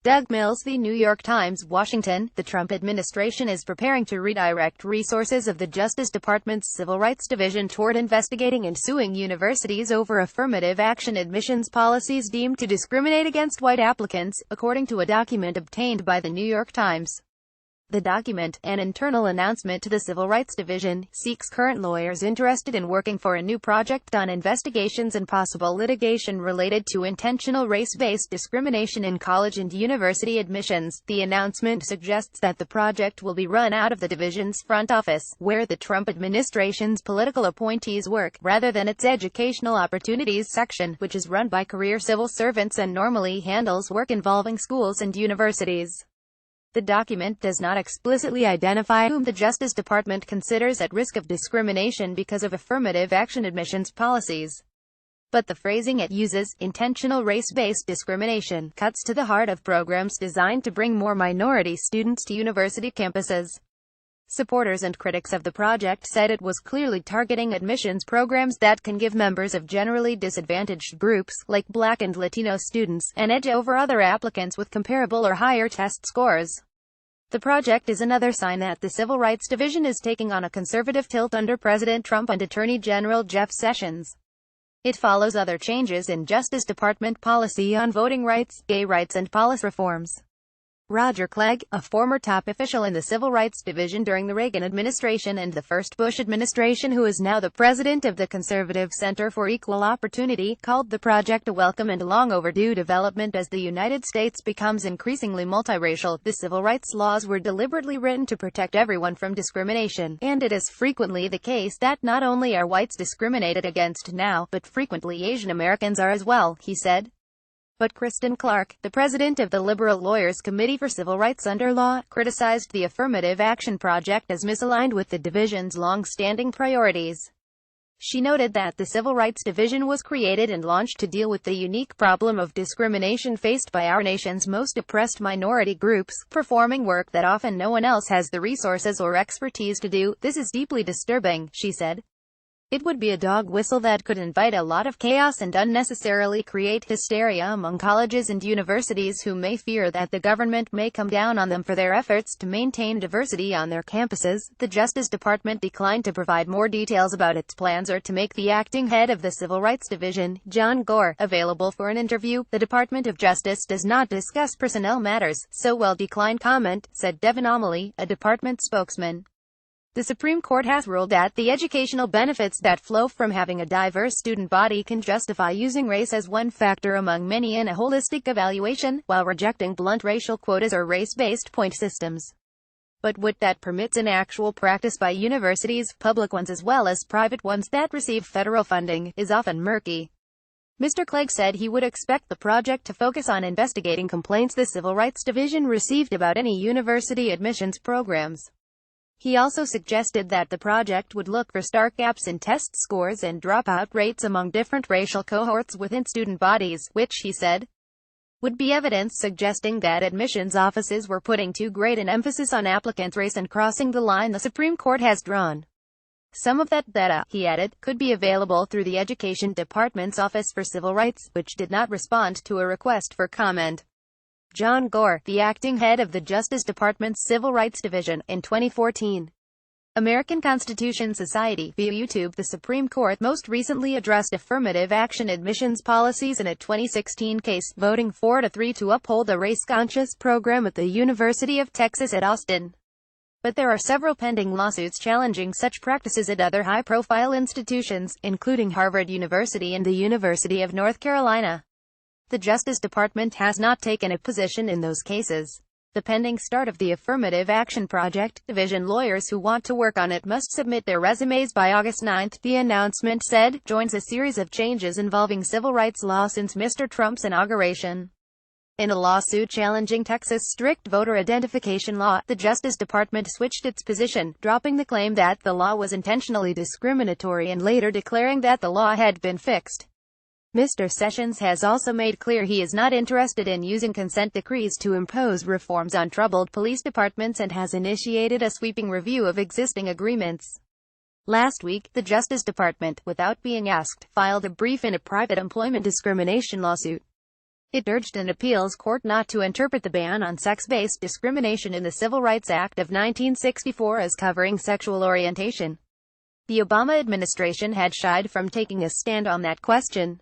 Doug Mills, The New York Times, Washington. The Trump administration is preparing to redirect resources of the Justice Department's Civil Rights Division toward investigating and suing universities over affirmative action admissions policies deemed to discriminate against white applicants, according to a document obtained by The New York Times. The document, an internal announcement to the Civil Rights Division, seeks current lawyers interested in working for a new project on investigations and possible litigation related to intentional race-based discrimination in college and university admissions. The announcement suggests that the project will be run out of the division's front office, where the Trump administration's political appointees work, rather than its Educational Opportunities section, which is run by career civil servants and normally handles work involving schools and universities. The document does not explicitly identify whom the Justice Department considers at risk of discrimination because of affirmative action admissions policies. But the phrasing it uses, intentional race-based discrimination, cuts to the heart of programs designed to bring more minority students to university campuses. Supporters and critics of the project said it was clearly targeting admissions programs that can give members of generally disadvantaged groups, like Black and Latino students, an edge over other applicants with comparable or higher test scores. The project is another sign that the Civil Rights Division is taking on a conservative tilt under President Trump and Attorney General Jeff Sessions. It follows other changes in Justice Department policy on voting rights, gay rights and police reforms. Roger Clegg, a former top official in the Civil Rights Division during the Reagan administration and the first Bush administration, who is now the president of the Conservative Center for Equal Opportunity, called the project a welcome and long overdue development as the United States becomes increasingly multiracial. The civil rights laws were deliberately written to protect everyone from discrimination, and it is frequently the case that not only are whites discriminated against now, but frequently Asian Americans are as well, he said. But Kristen Clarke, the president of the Liberal Lawyers Committee for Civil Rights Under Law, criticized the Affirmative Action Project as misaligned with the division's long-standing priorities. She noted that the Civil Rights Division was created and launched to deal with the unique problem of discrimination faced by our nation's most oppressed minority groups, performing work that often no one else has the resources or expertise to do. This is deeply disturbing, she said. It would be a dog whistle that could invite a lot of chaos and unnecessarily create hysteria among colleges and universities who may fear that the government may come down on them for their efforts to maintain diversity on their campuses. The Justice Department declined to provide more details about its plans or to make the acting head of the Civil Rights Division, John Gore, available for an interview. The Department of Justice does not discuss personnel matters, so will decline comment, said Devin Amelie, a department spokesman. The Supreme Court has ruled that the educational benefits that flow from having a diverse student body can justify using race as one factor among many in a holistic evaluation, while rejecting blunt racial quotas or race-based point systems. But what that permits in actual practice by universities, public ones as well as private ones that receive federal funding, is often murky. Mr. Clegg said he would expect the project to focus on investigating complaints the Civil Rights Division received about any university admissions programs. He also suggested that the project would look for stark gaps in test scores and dropout rates among different racial cohorts within student bodies, which, he said, would be evidence suggesting that admissions offices were putting too great an emphasis on applicants' race and crossing the line the Supreme Court has drawn. Some of that data, he added, could be available through the Education Department's Office for Civil Rights, which did not respond to a request for comment. John Gore, the acting head of the Justice Department's Civil Rights Division, in 2014. American Constitution Society, via YouTube. The Supreme Court most recently addressed affirmative action admissions policies in a 2016 case, voting 4-3 to uphold a race-conscious program at the University of Texas at Austin. But there are several pending lawsuits challenging such practices at other high-profile institutions, including Harvard University and the University of North Carolina. The Justice Department has not taken a position in those cases. The pending start of the Affirmative Action Project, division lawyers who want to work on it must submit their resumes by August 9, the announcement said, joins a series of changes involving civil rights law since Mr. Trump's inauguration. In a lawsuit challenging Texas' strict voter identification law, the Justice Department switched its position, dropping the claim that the law was intentionally discriminatory and later declaring that the law had been fixed. Mr. Sessions has also made clear he is not interested in using consent decrees to impose reforms on troubled police departments and has initiated a sweeping review of existing agreements. Last week, the Justice Department, without being asked, filed a brief in a private employment discrimination lawsuit. It urged an appeals court not to interpret the ban on sex-based discrimination in the Civil Rights Act of 1964 as covering sexual orientation. The Obama administration had shied from taking a stand on that question.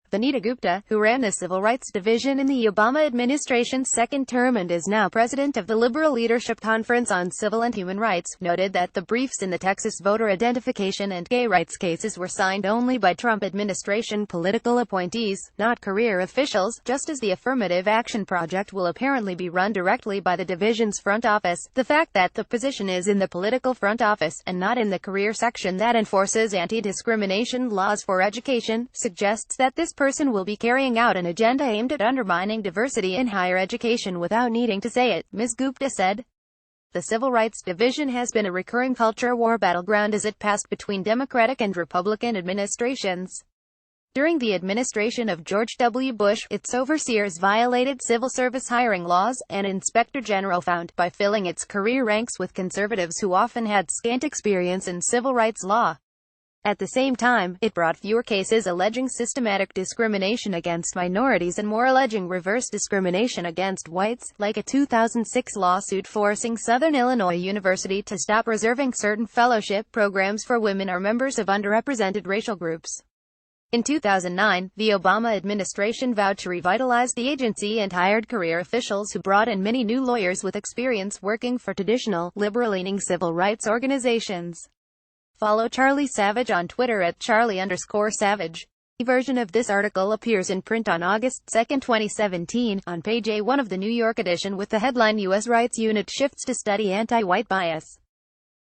Vanita Gupta, who ran the Civil Rights Division in the Obama administration's second term and is now president of the Liberal Leadership Conference on Civil and Human Rights, noted that the briefs in the Texas voter identification and gay rights cases were signed only by Trump administration political appointees, not career officials, just as the Affirmative Action Project will apparently be run directly by the division's front office. The fact that the position is in the political front office, and not in the career section that enforces anti-discrimination laws for education, suggests that this person will be carrying out an agenda aimed at undermining diversity in higher education without needing to say it, Ms. Gupta said. The Civil Rights Division has been a recurring culture war battleground as it passed between Democratic and Republican administrations. During the administration of George W. Bush, its overseers violated civil service hiring laws, and Inspector General found, by filling its career ranks with conservatives who often had scant experience in civil rights law. At the same time, it brought fewer cases alleging systematic discrimination against minorities and more alleging reverse discrimination against whites, like a 2006 lawsuit forcing Southern Illinois University to stop reserving certain fellowship programs for women or members of underrepresented racial groups. In 2009, the Obama administration vowed to revitalize the agency and hired career officials who brought in many new lawyers with experience working for traditional, liberal-leaning civil rights organizations. Follow Charlie Savage on Twitter at Charlie_Savage. A version of this article appears in print on August 2, 2017, on page A1 of the New York edition with the headline U.S. Rights Unit Shifts to Study Anti-White Bias.